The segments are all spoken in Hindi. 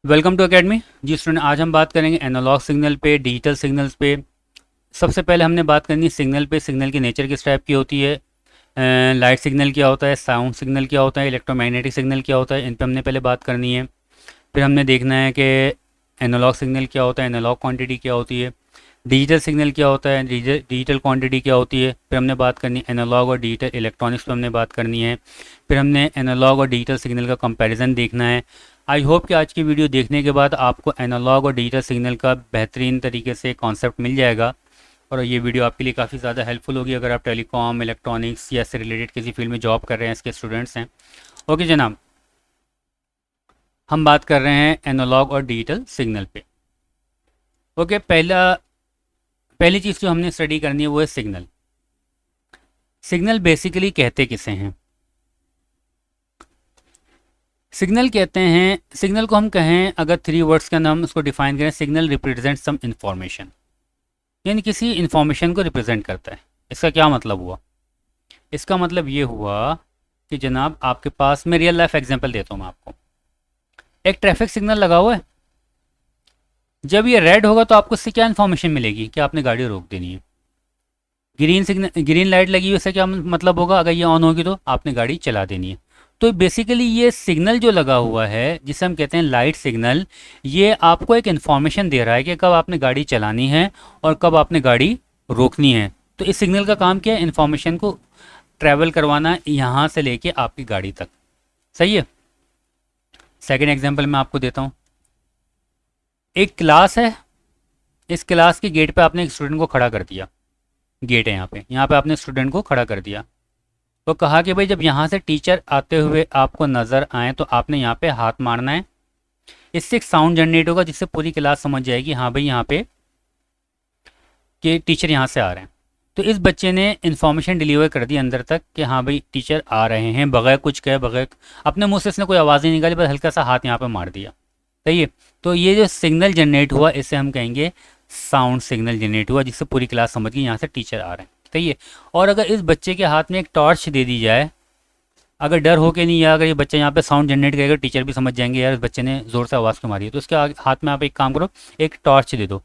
Welcome to academy. जी स्टूडेंट, आज हम बात करेंगे एनालॉग सिग्नल पे, डिजिटल सिग्नल्स पे। सबसे पहले हमने बात करनी है सिग्नल पे। सिग्नल की नेचर किस टाइप की होती है, लाइट सिग्नल क्या होता है, साउंड सिग्नल क्या होता है, इलेक्ट्रोमैग्नेटिक सिग्नल क्या होता है, इन पे हमने पहले बात करनी है। फिर हमने देखना है कि एनालॉग सिग्नल क्या होता है, एनालॉग क्वांटिटी क्या होती है, डिजिटल सिग्नल क्या होता है, डिजिटल क्वांटिटी क्या होती है। फिर हमने बात करनी है एनालॉग और डिजिटल इलेक्ट्रॉनिक्स पे हमने बात करनी है। फिर हमने एनालॉग और डिजिटल सिग्नल का कंपैरिजन देखना है। आई होप कि आज की वीडियो देखने के बाद आपको एनालॉग और डिजिटल सिग्नल का बेहतरीन तरीके से कॉन्सेप्ट मिल जाएगा और ये वीडियो आपके लिए काफ़ी ज़्यादा हेल्पफुल होगी अगर आप टेलीकॉम, इलेक्ट्रॉनिक्स या इससे रिलेटेड किसी फील्ड में जॉब कर रहे हैं, इसके स्टूडेंट्स हैं। ओके जनाब, हम बात कर रहे हैं एनालॉग और डिजिटल सिग्नल पे। ओके, पहली चीज़ जो हमने स्टडी करनी है वो है सिग्नल। सिग्नल बेसिकली कहते किसे हैं? सिग्नल कहते हैं, सिग्नल को हम कहें अगर थ्री वर्ड्स के अंदर हम उसको डिफाइन करें, सिग्नल रिप्रेजेंट सम इंफॉर्मेशन, यानी किसी इंफॉर्मेशन को रिप्रेजेंट करता है। इसका क्या मतलब हुआ? इसका मतलब ये हुआ कि जनाब आपके पास, मैं रियल लाइफ एग्जांपल देता हूँ मैं आपको। एक ट्रैफिक सिग्नल लगा हुआ है, जब ये रेड होगा तो आपको इससे क्या इन्फॉर्मेशन मिलेगी कि आपने गाड़ी रोक देनी है। ग्रीन सिग्नल, ग्रीन लाइट लगी हुई, इससे क्या मतलब होगा, अगर ये ऑन होगी तो आपने गाड़ी चला देनी है। तो बेसिकली ये सिग्नल जो लगा हुआ है जिसे हम कहते हैं लाइट सिग्नल, ये आपको एक इन्फॉर्मेशन दे रहा है कि कब आपने गाड़ी चलानी है और कब आपने गाड़ी रोकनी है। तो इस सिग्नल का काम क्या है? इन्फॉर्मेशन को ट्रैवल करवाना यहाँ से लेके आपकी गाड़ी तक। सही है। सेकेंड एग्जाम्पल मैं आपको देता हूँ। एक क्लास है, इस क्लास के गेट पे आपने एक स्टूडेंट को खड़ा कर दिया। गेट है यहाँ पे आपने स्टूडेंट को खड़ा कर दिया। तो कहा कि भाई जब यहाँ से टीचर आते हुए आपको नज़र आए तो आपने यहाँ पे हाथ मारना है। इससे एक साउंड जनरेट होगा जिससे पूरी क्लास समझ जाएगी हाँ भाई यहाँ पे कि टीचर यहाँ से आ रहे हैं। तो इस बच्चे ने इन्फॉर्मेशन डिलीवर कर दी अंदर तक कि हाँ भाई टीचर आ रहे हैं, बगैर कुछ कहे, बगैर अपने मुंह से इसने कोई आवाज़ नहीं निकाली, बस हल्का सा हाथ यहाँ पे मार दिया। सही है। तो ये जो सिग्नल जनरेट हुआ इसे हम कहेंगे साउंड सिग्नल जनरेट हुआ, जिससे पूरी क्लास समझ गई यहाँ से टीचर आ रहे हैं। सही है। और अगर इस बच्चे के हाथ में एक टॉर्च दे दी जाए, अगर डर हो के नहीं, या अगर ये बच्चा यहाँ पे साउंड जनरेट करेगा, टीचर भी समझ जाएंगे यार इस बच्चे ने ज़ोर से आवाज़ क्यों मारी है, तो उसके हाथ में आप एक काम करो, एक टॉर्च दे दो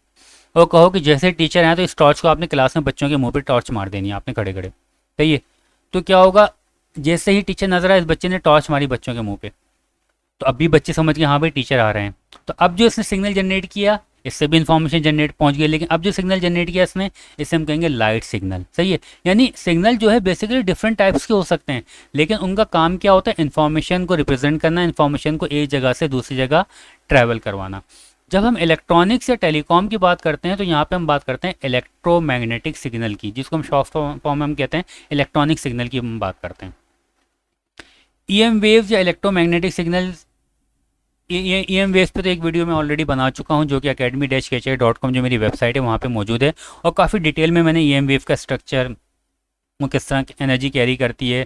और कहो कि जैसे टीचर आए तो इस टॉर्च को आपने क्लास में बच्चों के मुंह पे टॉर्च मार देनी है आपने खड़े खड़े। सही है। तो क्या होगा, जैसे ही टीचर नजर आए, इस बच्चे ने टॉर्च मारी बच्चों के मुंह पे, तो अब भी बच्चे समझ गए हाँ भाई टीचर आ रहे हैं। तो अब जो इसने सिग्नल जनरेट किया, इससे भी इन्फॉर्मेशन जनरेट पहुंच गई, लेकिन अब जो सिग्नल जनरेट किया इसने, इसे हम कहेंगे लाइट सिग्नल। सही है। यानी सिग्नल जो है बेसिकली डिफरेंट टाइप्स के हो सकते हैं, लेकिन उनका काम क्या होता है? इन्फॉर्मेशन को रिप्रेजेंट करना, इन्फॉर्मेशन को एक जगह से दूसरी जगह ट्रैवल करवाना। जब हम इलेक्ट्रॉनिक्स या टेलीकॉम की बात करते हैं तो यहाँ पे हम बात करते हैं इलेक्ट्रोमैग्नेटिक सिग्नल की, जिसको हम शॉर्ट फॉर्म में हम कहते हैं इलेक्ट्रॉनिक सिग्नल की हम बात करते हैं। ईएम वेव्स या इलेक्ट्रोमैग्नेटिक सिग्नल, ईएम वेव्स पे तो एक वीडियो मैं ऑलरेडी बना चुका हूँ जो कि academy-kcha.com जो मेरी वेबसाइट है वहाँ पे मौजूद है, और काफ़ी डिटेल में मैंने ईएम वेव का स्ट्रक्चर, वो किस तरह की एनर्जी कैरी करती है,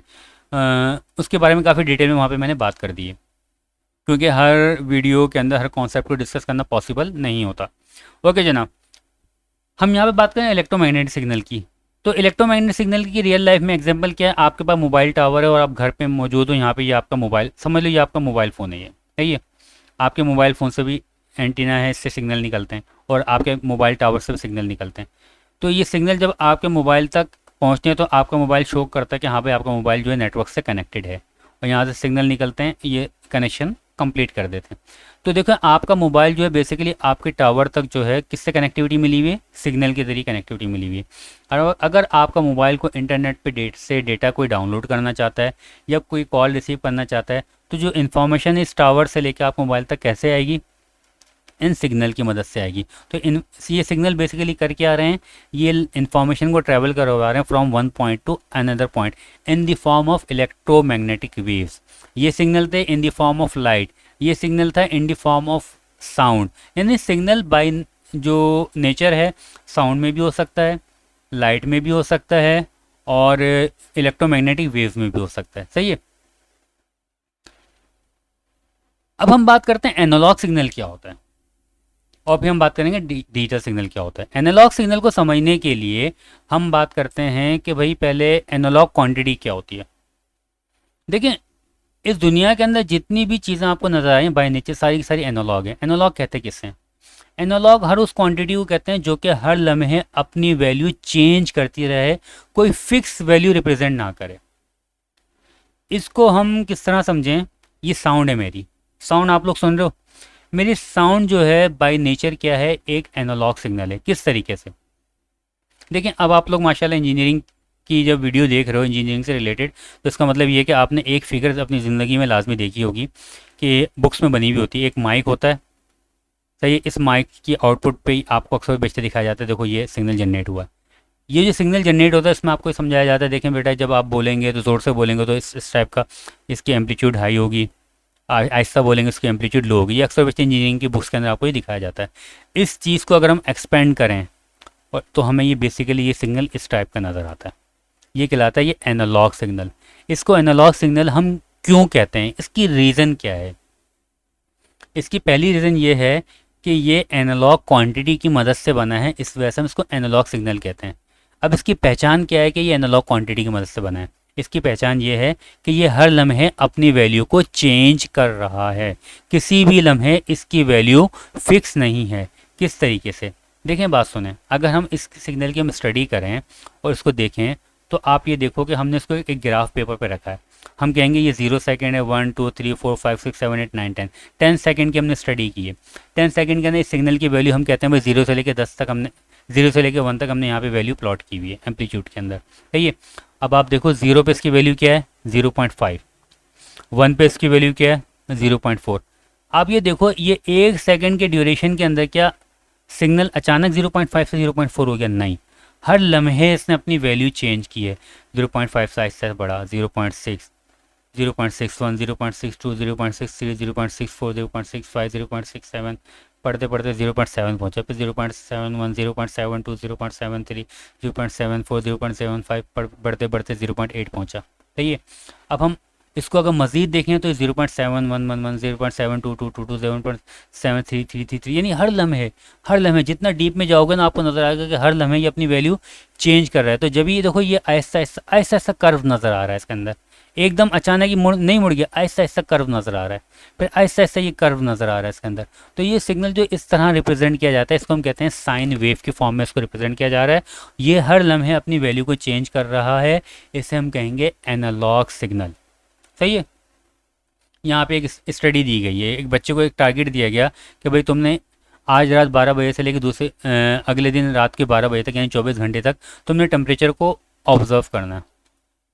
उसके बारे में काफ़ी डिटेल में वहाँ पे मैंने बात कर दी है, क्योंकि हर वीडियो के अंदर हर कॉन्सेप्ट को डिस्कस करना पॉसिबल नहीं होता। ओके जनाब, हम यहाँ पे बात करें इलेक्ट्रोमैग्नेटिक सिग्नल की। तो इलेक्ट्रोमैग्नेटिक सिग्नल की रियल लाइफ में एग्जांपल क्या है? आपके पास मोबाइल टावर है और आप घर पे मौजूद हो, यहाँ पे ये आपका मोबाइल, समझ लो ये आपका मोबाइल फ़ोन है, ये सही है। आपके मोबाइल फ़ोन से भी एंटीना है, इससे सिग्नल निकलते हैं, और आपके मोबाइल टावर से भी सिग्नल निकलते हैं। तो ये सिग्नल जब आपके मोबाइल तक पहुँचते हैं तो आपका मोबाइल शो करता है कि हाँ भाई आपका मोबाइल जो है नेटवर्क से कनेक्टेड है, और यहाँ से सिग्नल निकलते हैं, ये कनेक्शन कंप्लीट कर देते हैं। तो देखो आपका मोबाइल जो है बेसिकली आपके टावर तक जो है किससे कनेक्टिविटी मिली हुई है? सिग्नल के जरिए कनेक्टिविटी मिली हुई है। और अगर आपका मोबाइल को इंटरनेट पे डेटा कोई डाउनलोड करना चाहता है या कोई कॉल रिसीव करना चाहता है, तो जो इन्फॉर्मेशन इस टावर से लेकर आप मोबाइल तक कैसे आएगी? इन सिग्नल की मदद से आएगी। तो ये सिग्नल बेसिकली करके आ रहे हैं, ये इन्फॉर्मेशन को ट्रैवल करवा रहे हैं from one point two another point in the form of electromagnetic waves. ये सिग्नल थे in the form of light, ये सिग्नल था in the form of sound. यानी सिग्नल बाय जो नेचर है साउंड में भी हो सकता है, लाइट में भी हो सकता है, और इलेक्ट्रोमैग्नेटिक वेव्स में भी हो सकता है। सही है। अब हम बात करते हैं एनालॉग सिग्नल क्या होता है, और फिर हम बात करेंगे डिजिटल सिग्नल क्या होता है। एनालॉग सिग्नल को समझने के लिए हम बात करते हैं कि भाई पहले एनालॉग क्वांटिटी क्या होती है। देखिए इस दुनिया के अंदर जितनी भी चीज़ें आपको नजर आ रही हैं बाय नेचर सारी की सारी एनालॉग है। एनालॉग कहते हैं किससे? एनालॉग हर उस क्वांटिटी को कहते हैं जो कि हर लम्हे अपनी वैल्यू चेंज करती रहे, कोई फिक्स वैल्यू रिप्रेजेंट ना करे। इसको हम किस तरह समझें? ये साउंड है मेरी, साउंड आप लोग सुन रहे हो, मेरी साउंड जो है बाय नेचर क्या है? एक एनालॉग सिग्नल है। किस तरीके से? देखें, अब आप लोग माशाल्लाह इंजीनियरिंग की जब वीडियो देख रहे हो इंजीनियरिंग से रिलेटेड, तो इसका मतलब ये है कि आपने एक फिगर अपनी ज़िंदगी में लाजमी देखी होगी कि बुक्स में बनी हुई होती है। एक माइक होता है, सही है, इस माइक की आउटपुट पे ही आपको अक्सर बेचते दिखाया जाता है, देखो ये सिग्नल जनरेट हुआ है। ये जो सिग्नल जनरेट होता है इसमें आपको समझाया जाता है, देखें बेटा जब आप बोलेंगे तो ज़ोर से बोलेंगे तो इस टाइप का इसकी एम्पलीट्यूड हाई होगी, आहिस्ता बोलेंगे उसकी एम्पलीट्यूड लो होगी। ये अक्सर बेचते इंजीनियरिंग की बुक्स के अंदर आपको ये दिखाया जाता है। इस चीज़ को अगर हम एक्सपेंड करें और तो हमें ये बेसिकली ये सिग्नल इस टाइप का नज़र आता है। ये कहलाता है ये एनालॉग सिग्नल। इसको एनालॉग सिग्नल हम क्यों कहते हैं? इसकी रीज़न क्या है? इसकी पहली रीज़न ये है कि ये एनालॉग क्वांटिटी की मदद से बना है, इस वजह से हम इसको एनालॉग सिग्नल कहते हैं। अब इसकी पहचान क्या है कि ये एनालॉग क्वांटिटी की मदद से बना है? इसकी पहचान ये है कि ये हर लम्हे अपनी वैल्यू को चेंज कर रहा है, किसी भी लम्हे इसकी वैल्यू फिक्स नहीं है। किस तरीके से? देखें, बात सुने, अगर हम इस सिग्नल की हम स्टडी करें और इसको देखें तो आप ये देखो कि हमने इसको एक ग्राफ पेपर पे रखा है। हम कहेंगे ये 0 सेकंड है, 1 2 3 4 5 6 7 8 9 10 10 सेकंड की हमने स्टडी की है। 10 सेकंड के अंदर इस सिग्नल की वैल्यू हम कहते हैं भाई 0 से लेकर 10 तक हमने 0 से लेकर 1 तक हमने यहाँ पे वैल्यू प्लॉट की हुई है एम्पलीट्यूड के अंदर, सही है। अब आप देखो 0 पे इसकी वैल्यू क्या है? 0.5। 1 पे इसकी वैल्यू क्या है? 0.4। आप ये देखो ये 1 सेकंड के ड्यूरेशन के अंदर क्या सिग्नल अचानक 0.5 से 0.4 हो गया? नहीं, हर लम्हे इसने अपनी वैल्यू चेंज की है। 0.5 साइज से बढ़ा, 0.6, 0.61, 0.62, 0.63, 0.64, 0.65, 0.67, पढ़ते पढ़ते 0.7 पहुँचा, फिर 0.71, 0.72, 0.73, 0.74, 0.75, बढ़ते बढ़ते 0.8 पहुँचा, सही है। अब हम इसको अगर मज़ीद देखें तो 0.7111, 0.7222, 0.7333, यानी हर लम्हे जितना डीप में जाओगे ना आपको नज़र आएगा कि हर लम्हे ये अपनी वैल्यू चेंज कर रहा है। तो जब ये देखो ये आहिस्ता आहिस्ता कर्व नज़र आ रहा है इसके अंदर, एकदम अचानक ही नहीं मुड़ गया, आहिस्ता आहिस्ता कर्व नज़र आ रहा है, फिर आहिस्ता आहिस्ता ये कर्व नज़र आ रहा है इसके अंदर। तो ये सिग्नल जो इस तरह रिप्रेजेंट किया जाता है इसको हम कहते हैं साइन वेव की फॉर्म में इसको रिप्रेजेंट किया जा रहा है। ये हर लम्हे अपनी वैल्यू को चेंज कर रहा है, इसे हम कहेंगे एनालॉग सिग्नल, सही है। यहाँ पे एक स्टडी दी गई है, एक बच्चे को एक टारगेट दिया गया कि भाई तुमने आज रात 12 बजे से लेकर अगले दिन रात के 12 बजे तक यानी 24 घंटे तक तुमने टेम्परेचर को ऑब्जर्व करना है।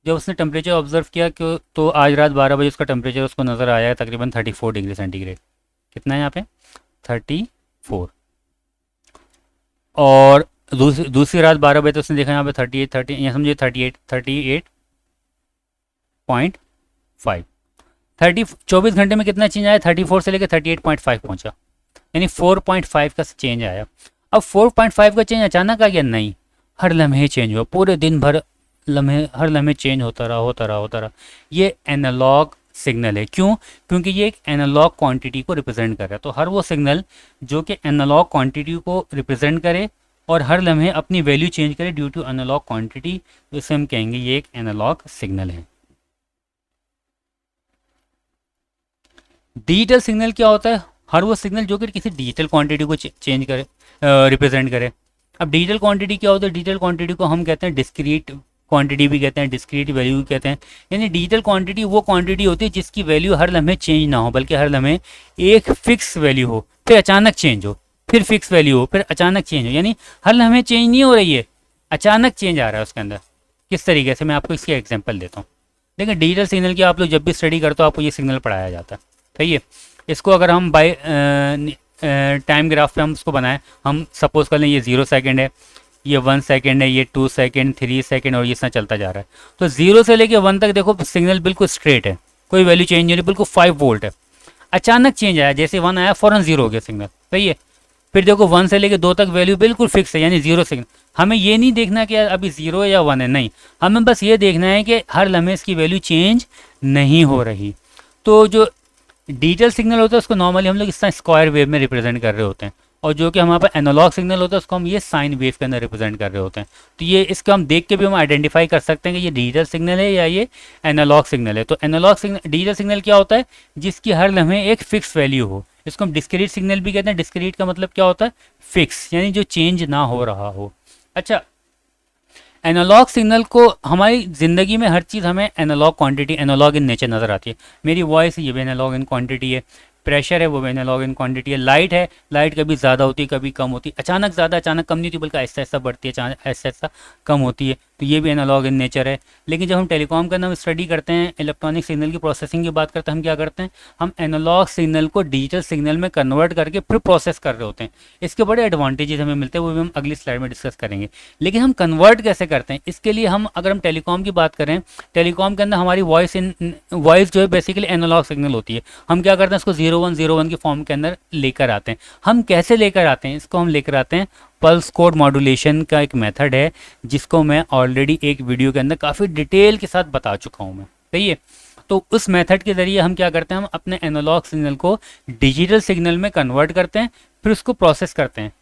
जब उसने टेम्परेचर ऑब्जर्व किया तो आज रात 12 बजे उसका टेम्परेचर उसको नज़र आया है तकरीबन 34 डिग्री सेंटीग्रेड। कितना है यहाँ पे? 34। और दूसरी रात 12 बजे तो उसने देखा यहाँ पे 38 यहाँ समझिए 38.5। 24 घंटे में कितना चेंज आया? 34 से लेकर 38.5 पहुंचा, यानी 4.5 का चेंज आया। अब 4.5 का चेंज अचानक आ गया? नहीं, हर लम्हे चेंज हुआ, पूरे दिन भर हर लम्हे चेंज होता रहा। ये एनालॉग सिग्नल है। क्यों? क्योंकि ये एक एनालॉग क्वांटिटी को रिप्रेजेंट कर रहा है। तो हर वो सिग्नल जो कि एनालॉग क्वांटिटी को रिप्रेजेंट करे और हर लम्हे अपनी वैल्यू चेंज करे ड्यू टू एनालॉग क्वांटिटी, तो इसे हम कहेंगे ये एक एनालॉग सिग्नल है। डिजिटल सिग्नल क्या होता है? हर वो सिग्नल जो कि किसी डिजिटल क्वांटिटी को चेंज करे, रिप्रेजेंट करे। अब डिजिटल क्वांटिटी क्या होता है? डिजिटल क्वांटिटी को हम कहते हैं डिस्क्रीट क्वांटिटी भी कहते हैं, डिस्क्रीट वैल्यू भी कहते हैं। यानी डिजिटल क्वांटिटी वो क्वांटिटी होती है जिसकी वैल्यू हर लम्हे चेंज ना हो, बल्कि हर लम्हे एक फिक्स वैल्यू हो, फिर अचानक चेंज हो, फिर फिक्स वैल्यू हो, फिर अचानक चेंज हो, यानी हर लम्हे चेंज नहीं हो रही है, अचानक चेंज आ रहा है उसके अंदर। किस तरीके से? मैं आपको इसकी एग्जाम्पल देता हूँ। देखिए डिजिटल सिग्नल की आप लोग जब भी स्टडी करते हो आपको ये सिग्नल पढ़ाया जाता है, सही है। इसको अगर हम बाय टाइम ग्राफ पे हम उसको बनाएं, हम सपोज कर लें ये 0 सेकंड है, ये 1 सेकंड है, ये 2 सेकंड, 3 सेकंड और ये इतना चलता जा रहा है। तो 0 से लेके 1 तक देखो सिग्नल बिल्कुल स्ट्रेट है, कोई वैल्यू चेंज नहीं हो रही, बिल्कुल 5 वोल्ट है। अचानक चेंज आया, जैसे 1 आया फ़ौरन 0 हो गया सिग्नल, सही है। फिर देखो 1 से लेके 2 तक वैल्यू बिल्कुल फिक्स है, यानी 0 सिग्नल। हमें ये नहीं देखना कि अभी 0 या 1 है, नहीं, हमें बस ये देखना है कि हर लम्हे इसकी वैल्यू चेंज नहीं हो रही। तो जो डिजिटल सिग्नल होता है उसको नॉर्मली हम लोग इस तरह स्क्वायर वेव में रिप्रेजेंट कर रहे होते हैं। और जो कि हमारे पास एनालॉग सिग्नल होता है उसको हम ये साइन वेव के अंदर रिप्रेजेंट कर रहे होते हैं। तो ये इसको हम देख के भी हम आइडेंटिफाई कर सकते हैं कि ये डिजिटल सिग्नल है या ये एनालॉग सिग्नल है। तो एनालॉग सिग्नल, डिजिटल सिग्नल क्या होता है, जिसकी हर लम्हे एक फिक्स वैल्यू हो। इसको हम डिस्क्रीट सिग्नल भी कहते हैं। डिस्क्रीट का मतलब क्या होता है, फिक्स, यानी जो चेंज ना हो रहा हो। अच्छा, एनालॉग सिग्नल को हमारी ज़िंदगी में हर चीज़ हमें analog quantity, analog in nature नज़र आती है। मेरी वॉइस ये भी एनालॉग इन क्वांटिटी है, प्रेशर है वो भी एनालॉग इन क्वांटिटी है, लाइट है, लाइट कभी ज़्यादा होती है कभी कम होती है, अचानक ज़्यादा अचानक कम नहीं होती बल्कि ऐसा ऐसा बढ़ती है, अचानक ऐसा ऐसा कम होती है, तो ये भी एनालॉग इन नेचर है। लेकिन जब हम टेलीकॉम का नाम स्टडी करते हैं, इलेक्ट्रॉनिक सिग्नल की प्रोसेसिंग की बात करते हैं, हम क्या करते हैं, हम एनालॉग सिग्नल को डिजिटल सिग्नल में कन्वर्ट करके फिर प्रोसेस कर रहे होते हैं। इसके बड़े एडवांटेजेस हमें मिलते हैं, वो भी हम अगली स्लाइड में डिस्कस करेंगे। लेकिन हम कन्वर्ट कैसे करते हैं, इसके लिए हम अगर हम टेलीकॉम की बात करें, टेलीकॉम के अंदर हमारी वॉइस जो है बेसिकली एनालॉग सिग्नल होती है। हम क्या करते हैं, इसको 0101 की फॉर्म के अंदर लेकर आते हैं। हम कैसे लेकर आते हैं, इसको हम लेकर आते हैं पल्स कोड मॉड्यूलेशन का एक मेथड है, जिसको मैं ऑलरेडी एक वीडियो के अंदर काफ़ी डिटेल के साथ बता चुका हूँ मैं, सही है। तो उस मेथड के ज़रिए हम क्या करते हैं, हम अपने एनालॉग सिग्नल को डिजिटल सिग्नल में कन्वर्ट करते हैं, फिर उसको प्रोसेस करते हैं।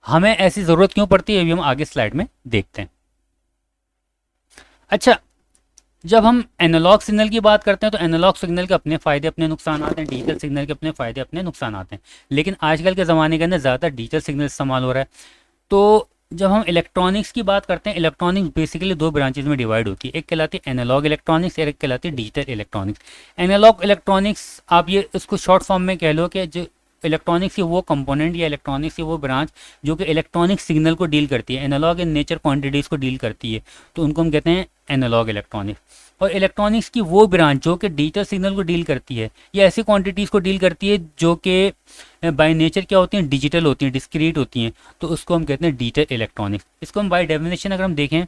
हमें ऐसी ज़रूरत क्यों पड़ती है, ये भी हम आगे स्लाइड में देखते हैं। अच्छा, जब हम एनालॉग सिग्नल की बात करते हैं तो एनालॉग सिग्नल के अपने फ़ायदे अपने नुकसान आते हैं, डिजिटल सिग्नल के अपने फ़ायदे अपने नुकसान आते हैं। लेकिन आजकल के ज़माने के अंदर ज़्यादातर डिजिटल सिग्नल इस्तेमाल हो रहा है। तो जब हम इलेक्ट्रॉनिक्स की बात करते हैं, इलेक्ट्रॉनिक्स बेसिकली दो ब्रांचेज में डिवाइड होती है, एक कहलाती है एनालॉग इलेक्ट्रॉनिक्स, एक कहलाती है डिजिटल इलेक्ट्रॉनिक्स। एनालॉग इलेक्ट्रॉनिक्स आप ये इसको शॉर्ट फॉर्म में कह लो कि जो इलेक्ट्रॉनिक्स की वो कंपोनेंट या इलेक्ट्रॉनिक्स की वो ब्रांच जो कि इलेक्ट्रॉनिक सिग्नल को डील करती है, एनालॉग इन नेचर क्वांटिटीज़ को डील करती है, तो उनको हम कहते हैं एनालॉग इलेक्ट्रॉनिक्स। और इलेक्ट्रॉनिक्स की वो ब्रांच जो कि डिजिटल सिग्नल को डील करती है या ऐसी क्वांटिटीज़ को डील करती है जो कि बाय नेचर क्या होती हैं, डिजिटल होती हैं, डिस्क्रीट होती हैं, तो उसको हम कहते हैं डिजिटल इलेक्ट्रॉनिक्स। इसको हम बाय डेफिनेशन अगर हम देखें,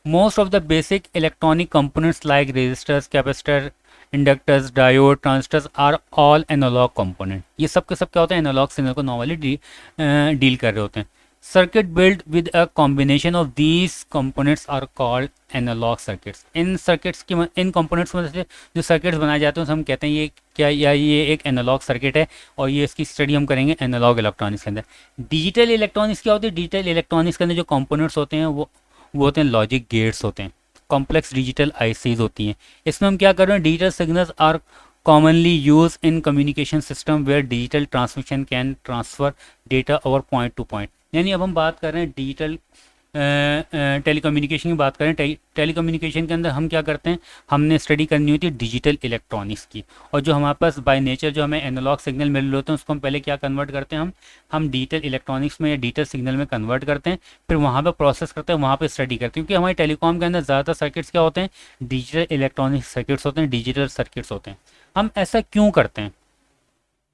most of the basic electronic components like resistors, capacitor, inductors, diode, transistors are all analog component. ये सब के सब क्या होते हैं, एनालॉग सिग्नल को नॉर्मली डील कर रहे होते हैं। Circuit build with a combination of these components are called analog circuits. इन सर्किट्स की इन कंपोनेंट्स में से जो सर्किट्स बनाए जाते हैं हम कहते हैं ये क्या, या ये एक एनालॉग सर्किट है, और ये इसकी स्टडी हम करेंगे एनालॉग इलेक्ट्रॉनिक्स के अंदर। डिजिटल इलेक्ट्रॉनिक्स क्या होती है, डिजिटल इलेक्ट्रॉनिक्स के अंदर जो कंपोनेंट्स होते हैं वो होते हैं लॉजिक गेट्स होते हैं, कॉम्प्लेक्स डिजिटल आईसीज होती हैं। इसमें हम क्या कर रहे हैं, digital signals are commonly used in communication system where digital transmission can transfer data over point to point। यानी अब हम बात कर रहे हैं डिजिटल टेलीकम्युनिकेशन की बात करें, टेलीकम्युनिकेशन के अंदर हम क्या करते हैं, हमने स्टडी करनी होती है डिजिटल इलेक्ट्रॉनिक्स की। और जो हमारे पास बाय नेचर जो हमें एनालॉग सिग्नल मिल रहे होते हैं उसको हम पहले क्या कन्वर्ट करते हैं, हम डिजिटल इलेक्ट्रॉनिक्स में या डिजिटल सिग्नल में कन्वर्ट करते हैं, फिर वहाँ पर प्रोसेस करते हैं, वहाँ पर स्टडी करते हैं। क्योंकि हमारे टेलीकॉम के अंदर ज़्यादातर सर्किट्स क्या होते हैं, डिजिटल इलेक्ट्रॉनिक सर्किट्स होते हैं, डिजिटल सर्किट्स होते हैं। हम ऐसा क्यों करते हैं,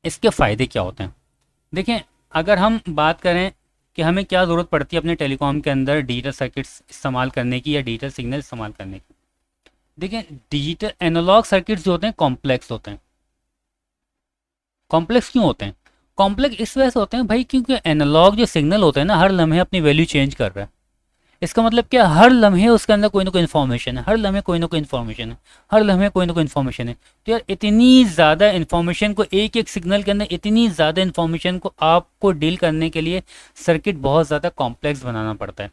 इसके फ़ायदे क्या होते हैं। देखें, अगर हम बात करें कि हमें क्या ज़रूरत पड़ती है अपने टेलीकॉम के अंदर डिजिटल सर्किट्स इस्तेमाल करने की या डिजिटल सिग्नल इस्तेमाल करने की। देखें, डिजिटल एनालॉग सर्किट्स जो होते हैं कॉम्प्लेक्स होते हैं। कॉम्प्लेक्स क्यों होते हैं, कॉम्प्लेक्स इस वजह से होते हैं भाई क्योंकि एनालॉग जो सिग्नल होता है ना, हर लम्हे अपनी वैल्यू चेंज कर रहा है। इसका मतलब क्या, हर लम्हे उसके अंदर कोई ना कोई इन्फॉर्मेशन है, हर लम्हे कोई ना कोई इन्फॉर्मेशन है, हर लम्हे कोई ना कोई इन्फॉर्मेशन है। तो यार इतनी ज़्यादा इन्फॉर्मेशन को, एक एक सिग्नल के अंदर इतनी ज़्यादा इन्फॉर्मेशन को आपको डील करने के लिए सर्किट बहुत ज़्यादा कॉम्प्लेक्स बनाना पड़ता है।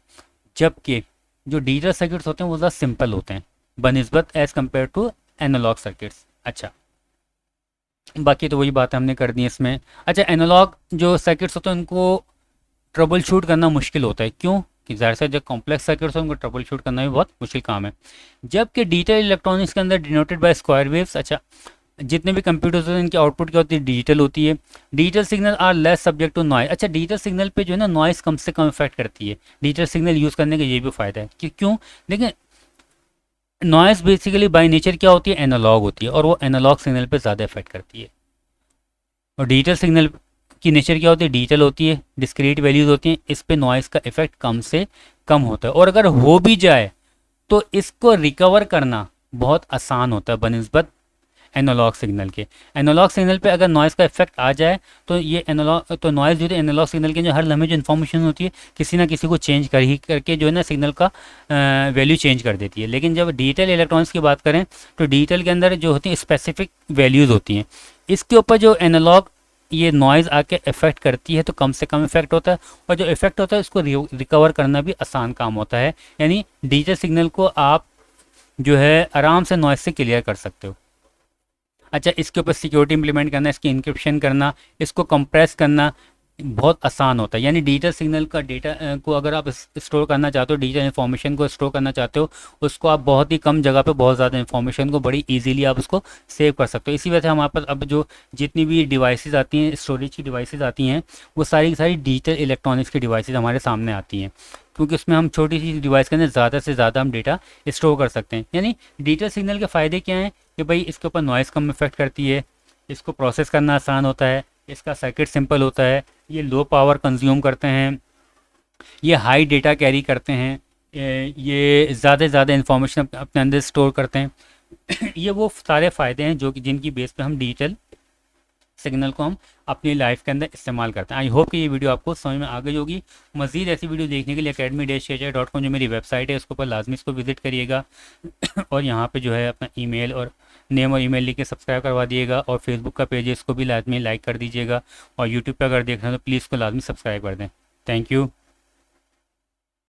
जबकि जो डिजिटल सर्किट्स होते हैं वो ज़्यादा सिंपल होते हैं बनिस्बत as compared to analog circuits. अच्छा, बाकी तो वही बात हमने कर दी इसमें। अच्छा, एनालॉग जो सर्किट्स होते हैं उनको ट्रबल शूट करना मुश्किल होता है, क्यों कि ज़ाहिर से जो कॉम्प्लेक्स सर्किट्स हैं उनको ट्रबल शूट करना भी बहुत मुश्किल काम है। जबकि डिजिटल इलेक्ट्रॉनिक्स के अंदर डिनोटेड बाय स्क्वायर वेव्स। अच्छा, जितने भी कंप्यूटर्स होते हैं इनकी आउटपुट क्या होती है, डिजिटल होती है। Digital signal are less subject to noise. अच्छा, डिजिटल सिग्नल पे जो है ना नॉइस कम से कम इफेक्ट करती है। डिजिटल सिग्नल यूज़ करने का ये भी फ़ायदा है कि क्यों, देखिए नॉइस बेसिकली बाय नेचर क्या होती है, एनालॉग होती है, और वो एनालॉग सिग्नल पे ज़्यादा इफेक्ट करती है। और डिजिटल सिग्नल की नेचर क्या होती है, डिजिटल होती है, डिस्क्रीट वैल्यूज़ होती हैं, इस पे नॉइस का इफेक्ट कम से कम होता है। और अगर हो भी जाए तो इसको रिकवर करना बहुत आसान होता है बनिस्बत एनालॉग सिग्नल के। एनालॉग सिग्नल पे अगर नॉइस का इफेक्ट आ जाए तो ये एनालॉग, तो नॉइस जो है एनालॉग सिग्नल के जो हर लम्हे जो इन्फॉर्मेशन होती है किसी ना किसी को चेंज कर ही करके जो है ना सिग्नल का वैल्यू चेंज कर देती है। लेकिन जब डिजिटल इलेक्ट्रॉनिक्स की बात करें तो डिजिटल के अंदर जो होती है स्पेसिफिक वैल्यूज़ होती हैं, इसके ऊपर जो एनालॉग ये नॉइज़ आके इफ़ेक्ट करती है तो कम से कम इफ़ेक्ट होता है, और जो इफ़ेक्ट होता है उसको रिकवर करना भी आसान काम होता है। यानी डिजिटल सिग्नल को आप जो है आराम से नॉइज़ से क्लियर कर सकते हो। अच्छा, इसके ऊपर सिक्योरिटी इंप्लीमेंट करना, इसकी इंक्रिप्शन करना, इसको कंप्रेस करना बहुत आसान होता है। यानी डिजिटल सिग्नल का डेटा को अगर आप स्टोर करना चाहते हो, डिजिटल इन्फॉर्मेशन को स्टोर करना चाहते हो, उसको आप बहुत ही कम जगह पे बहुत ज़्यादा इन्फॉर्मेशन को बड़ी इजीली आप उसको सेव कर सकते हो। इसी वजह से हमारे पास अब जो जितनी भी डिवाइसेस आती हैं, स्टोरेज की डिवाइसेस आती हैं, वो सारी की सारी डिजिटल इलेक्ट्रॉनिक्स की डिवाइसेस हमारे सामने आती हैं, क्योंकि उसमें हम छोटी सी डिवाइस के अंदर ज़्यादा से ज़्यादा हम डेटा स्टोर कर सकते हैं। यानी डिजिटल सिग्नल के फ़ायदे क्या हैं कि भाई इसके ऊपर नॉइज़ कम इफेक्ट करती है, इसको प्रोसेस करना आसान होता है, इसका सर्किट सिंपल होता है, ये लो पावर कंज्यूम करते हैं, ये हाई डेटा कैरी करते हैं, ये ज़्यादा से ज़्यादा इन्फॉर्मेशन अपने अंदर स्टोर करते हैं। ये वो सारे फ़ायदे हैं जो कि जिनकी बेस पे हम डिजिटल सिग्नल को हम अपनी लाइफ के अंदर इस्तेमाल करते हैं। आई होप कि ये वीडियो आपको समझ में आ गई होगी। मज़ीद ऐसी वीडियो देखने के लिए academy-asia.com जो मेरी वेबसाइट है उसके ऊपर लाजमी इसको विजिट करिएगा और यहाँ पे जो है अपना ईमेल और नेम और ईमेल लिख के सब्सक्राइब करवा दिएगा, और फेसबुक का पेज है इसको भी लाजमी लाइक कर दीजिएगा, और यूट्यूब पर अगर देख रहे हैं तो प्लीज़ इसको लाजमी सब्सक्राइब कर दें। Thank you.